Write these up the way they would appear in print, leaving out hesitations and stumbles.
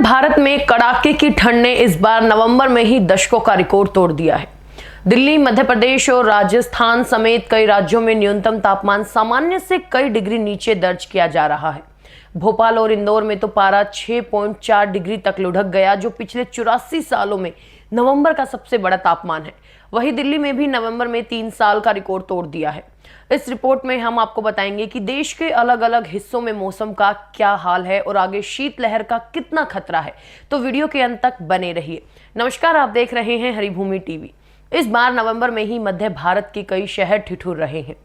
भारत में कड़ाके की ठंड ने इस बार नवंबर में ही दशकों का रिकॉर्ड तोड़ दिया है। दिल्ली, मध्य प्रदेश और राजस्थान समेत कई राज्यों में न्यूनतम तापमान सामान्य से कई डिग्री नीचे दर्ज किया जा रहा है। भोपाल और इंदौर में तो पारा 6.4 डिग्री तक लुढ़क गया, जो पिछले 84 सालों में नवंबर का सबसे बड़ा तापमान है। वहीं दिल्ली में भी नवंबर में 3 साल का रिकॉर्ड तोड़ दिया है। इस रिपोर्ट में हम आपको बताएंगे कि देश के अलग अलग हिस्सों में मौसम का क्या हाल है और आगे शीतलहर का कितना खतरा है। तो वीडियो के अंत तक बने रहिए। नमस्कार, आप देख रहे हैं हरिभूमि टीवी। इस बार नवंबर में ही मध्य भारत के कई शहर ठिठुर रहे हैं।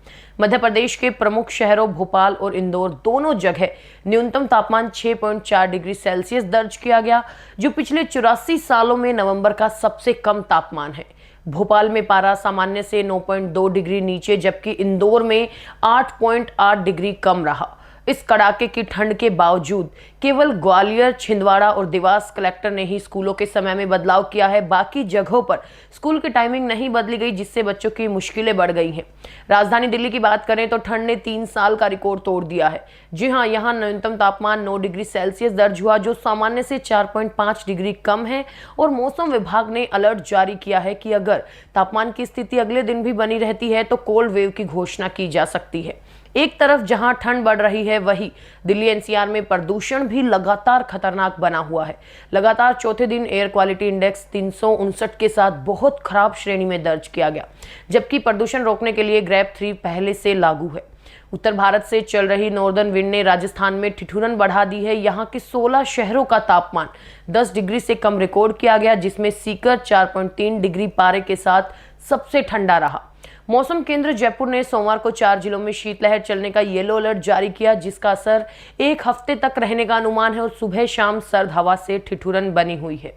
मध्य प्रदेश के प्रमुख शहरों भोपाल और इंदौर दोनों जगह न्यूनतम तापमान 6.4 डिग्री सेल्सियस दर्ज किया गया, जो पिछले 84 सालों में नवंबर का सबसे कम तापमान है। भोपाल में पारा सामान्य से 9.2 डिग्री नीचे, जबकि इंदौर में 8.8 डिग्री कम रहा। इस कड़ाके की ठंड के बावजूद केवल ग्वालियर, छिंदवाड़ा और देवास कलेक्टर ने ही स्कूलों के समय में बदलाव किया है। बाकी जगहों पर स्कूल की टाइमिंग नहीं बदली गई, जिससे बच्चों की मुश्किलें बढ़ गई हैं। राजधानी दिल्ली की बात करें तो ठंड ने 3 साल का रिकॉर्ड तोड़ दिया है। जी हाँ, यहाँ न्यूनतम तापमान 9 डिग्री सेल्सियस दर्ज हुआ, जो सामान्य से 4.5 डिग्री कम है। और मौसम विभाग ने अलर्ट जारी किया है कि अगर तापमान की स्थिति अगले दिन भी बनी रहती है तो कोल्ड वेव की घोषणा की जा सकती है। एक तरफ जहां ठंड बढ़ रही है, वहीं दिल्ली एनसीआर में प्रदूषण भी लगातार खतरनाक बना हुआ है। लगातार चौथे दिन एयर क्वालिटी इंडेक्स 359 के साथ बहुत खराब श्रेणी में दर्ज किया गया, जबकि प्रदूषण रोकने के लिए ग्रेड 3 पहले से लागू है। उत्तर भारत से चल रही नॉर्दर्न विंड ने राजस्थान में ठिठुरन बढ़ा दी है। यहाँ के 16 शहरों का तापमान 10 डिग्री से कम रिकॉर्ड किया गया, जिसमें सीकर 4.3 डिग्री पारे के साथ सबसे ठंडा रहा। मौसम केंद्र जयपुर ने सोमवार को 4 जिलों में शीतलहर चलने का येलो अलर्ट जारी किया, जिसका असर 1 हफ्ते तक रहने का अनुमान है। और सुबह शाम सर्द हवा से ठिठुरन बनी हुई है।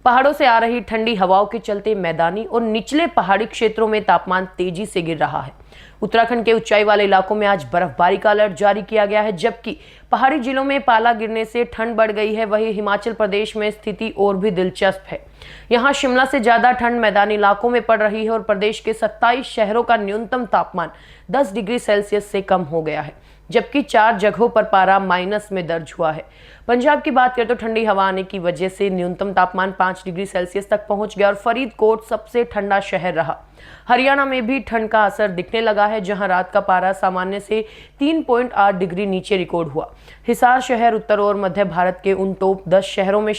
पहाड़ों से आ रही ठंडी हवाओं के चलते मैदानी और निचले पहाड़ी क्षेत्रों में तापमान तेजी से गिर रहा है। उत्तराखंड के ऊंचाई वाले इलाकों में आज बर्फबारी का अलर्ट जारी किया गया है, जबकि पहाड़ी जिलों में पाला गिरने से ठंड बढ़ गई है। वहीं हिमाचल प्रदेश में स्थिति और भी दिलचस्प है। यहाँ शिमला से ज्यादा ठंड मैदानी इलाकों में पड़ रही है और प्रदेश के 27 शहरों का न्यूनतम तापमान 10 डिग्री सेल्सियस से कम हो गया है, जबकि 4 जगहों पर पारा माइनस में दर्ज हुआ है। पंजाब की बात करें तो ठंडी हवा आने की वजह से न्यूनतम तापमान 5 डिग्री सेल्सियस तक पहुंच गया और फरीदकोट सबसे ठंडा शहर रहा। हरियाणा में भी ठंड का असर दिखने लगा है, जहां रात का पारा सामान्य से 3.8 डिग्री नीचे रिकॉर्ड हुआ। हिसार शहर उत्तर और मध्य भारत के उन टॉप 10 शहरों में